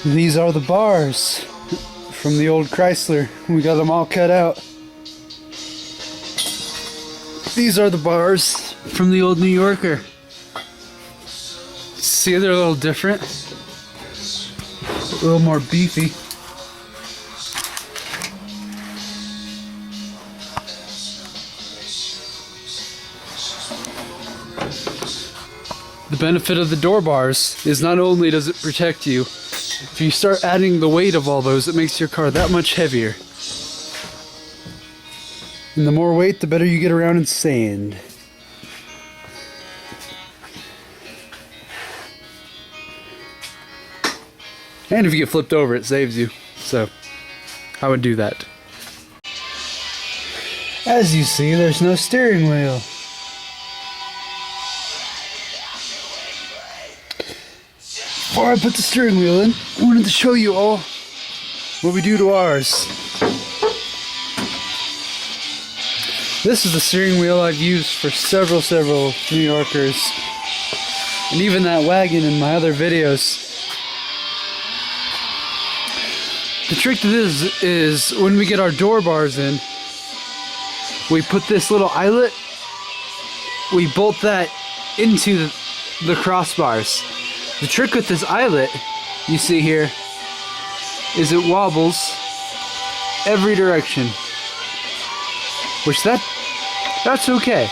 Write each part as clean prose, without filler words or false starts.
These are the bars from the old Chrysler. We got them all cut out. These are the bars from the old New Yorker. See, they're a little different. A little more beefy. The benefit of the door bars is not only does it protect you, if you start adding the weight of all those, it makes your car that much heavier. And the more weight, the better you get around in sand. And if you get flipped over, it saves you. So, I would do that. As you see, there's no steering wheel. Before I put the steering wheel in, I wanted to show you all what we do to ours. This is the steering wheel I've used for several New Yorkers, and even that wagon in my other videos. The trick to this is when we get our door bars in, we put this little eyelet, we bolt that into the crossbars. The trick with this eyelet, you see here, is it wobbles every direction, which that's okay.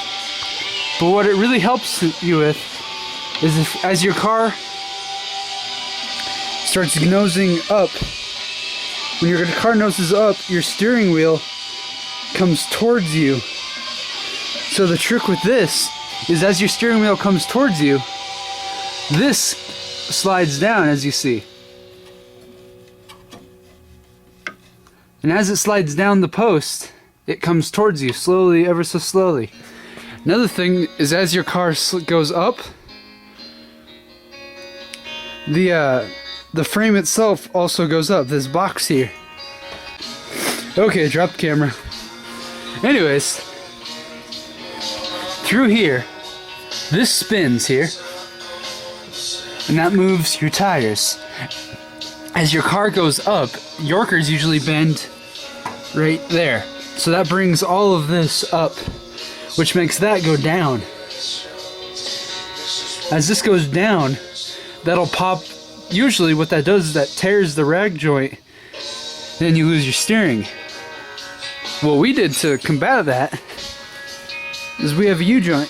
But what it really helps you with is if, as your car starts nosing up, when your car noses up, your steering wheel comes towards you. So the trick with this is as your steering wheel comes towards you, this slides down, as you see. And as it slides down the post, it comes towards you slowly, ever so slowly. Another thing is as your car goes up, the frame itself also goes up, this box here. Okay, drop the camera. Anyways, through here, this spins here, and that moves your tires. As your car goes up, Yorkers usually bend right there. So that brings all of this up, which makes that go down. As this goes down, that'll pop. Usually what that does is that tears the rag joint, then you lose your steering. What we did to combat that is we have a U-joint.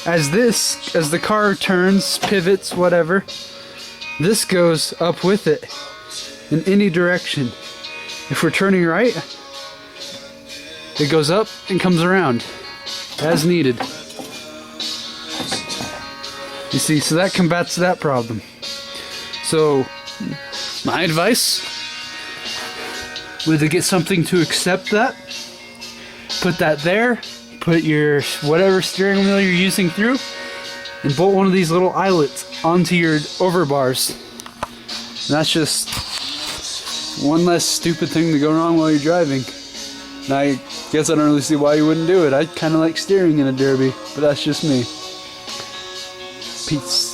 As the car turns, pivots, whatever, this goes up with it in any direction. If we're turning right, it goes up and comes around as needed. You see, so that combats that problem. So, my advice would to get something to accept that. Put that there, put your whatever steering wheel you're using through, and bolt one of these little eyelets onto your overbars. And that's just one less stupid thing to go wrong while you're driving. And I guess I don't really see why you wouldn't do it. I kind of like steering in a derby, but that's just me. Peace.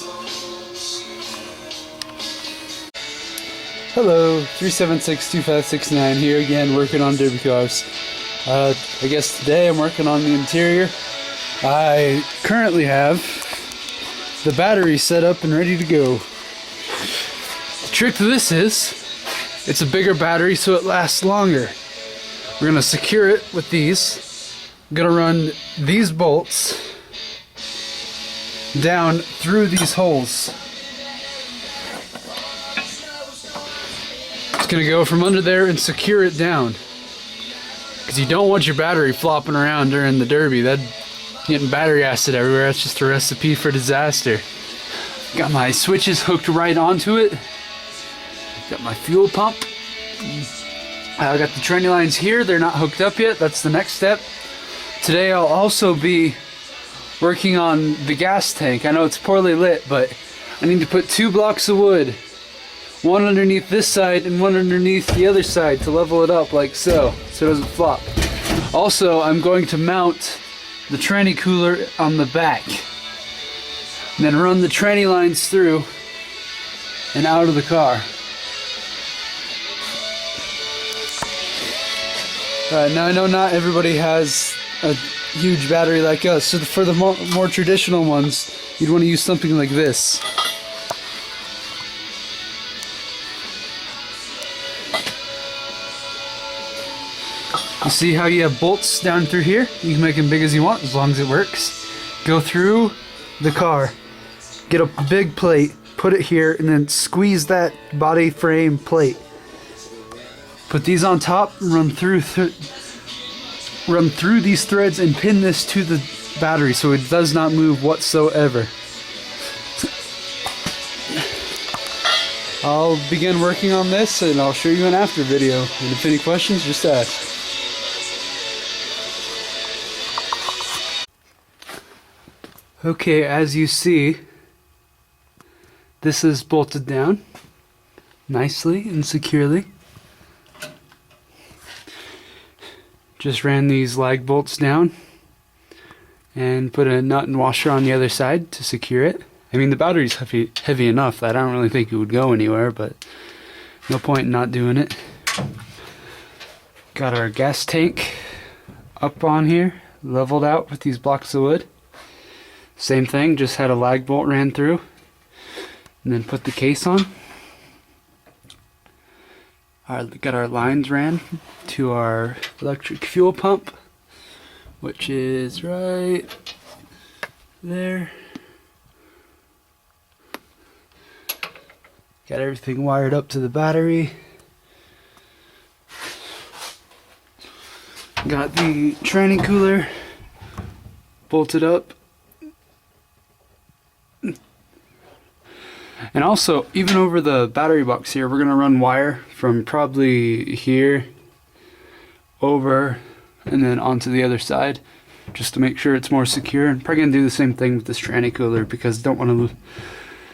Hello, 376-2569 here again, working on derby cars. I guess today I'm working on the interior. I currently have the battery set up and ready to go. The trick to this is, it's a bigger battery so it lasts longer. We're going to secure it with these. I'm going to run these bolts down through these holes. It's going to go from under there and secure it down. Because you don't want your battery flopping around during the derby. That'd getting battery acid everywhere. That's just a recipe for disaster. Got my switches hooked right onto it. Got my fuel pump. I got the tranny lines here. They're not hooked up yet. That's the next step. Today I'll also be working on the gas tank. I know it's poorly lit, but I need to put 2 blocks of wood, one underneath this side and one underneath the other side to level it up like so it doesn't flop. Also, I'm going to mount the tranny cooler on the back and then run the tranny lines through and out of the car. Now I know not everybody has a huge battery like us, so for the more traditional ones, you'd want to use something like this. You see how you have bolts down through here? You can make them big as you want, as long as it works. Go through the car, get a big plate, put it here, and then squeeze that body frame plate. Put these on top, run through these threads and pin this to the battery so it does not move whatsoever. I'll begin working on this and I'll show you an after video. And if any questions, just ask. Okay, as you see, this is bolted down nicely and securely. Just ran these lag bolts down and put a nut and washer on the other side to secure it. I mean, the battery's heavy enough that I don't really think it would go anywhere, but no point in not doing it. Got our gas tank up on here, leveled out with these blocks of wood. Same thing, just had a lag bolt ran through and then put the case on. Got our lines ran to our electric fuel pump, which is right there. Got everything wired up to the battery. Got the tranny cooler bolted up. And also, even over the battery box here, we're going to run wire from probably here over and then onto the other side, just to make sure it's more secure. And probably going to do the same thing with this tranny cooler, because I don't want to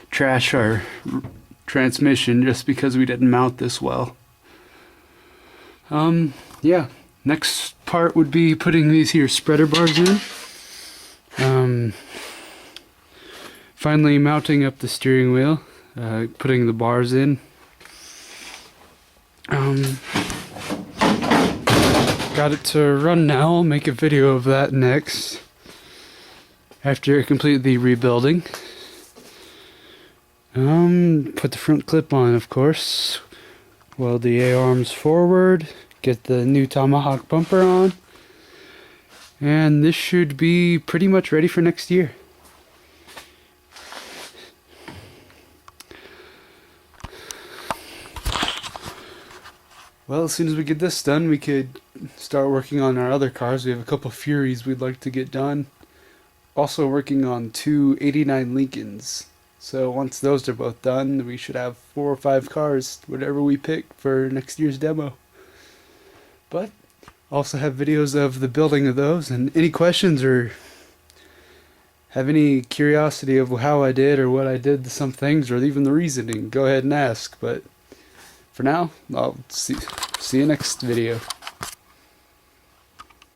trash our transmission just because we didn't mount this well. Yeah, next part would be putting these here spreader bars in. Finally mounting up the steering wheel, putting the bars in. Got it to run now. I'll make a video of that next, after I complete the rebuilding. Put the front clip on, of course. Weld the A-arms forward, get the new Tomahawk bumper on, and this should be pretty much ready for next year. Well, as soon as we get this done, we could start working on our other cars. We have a couple Furies we'd like to get done. Also working on two 89 Lincolns. So once those are both done, we should have 4 or 5 cars, whatever we pick for next year's demo. But also have videos of the building of those, and any questions or have any curiosity of how I did or what I did to some things, or even the reasoning, go ahead and ask. But for now, I'll see you next video.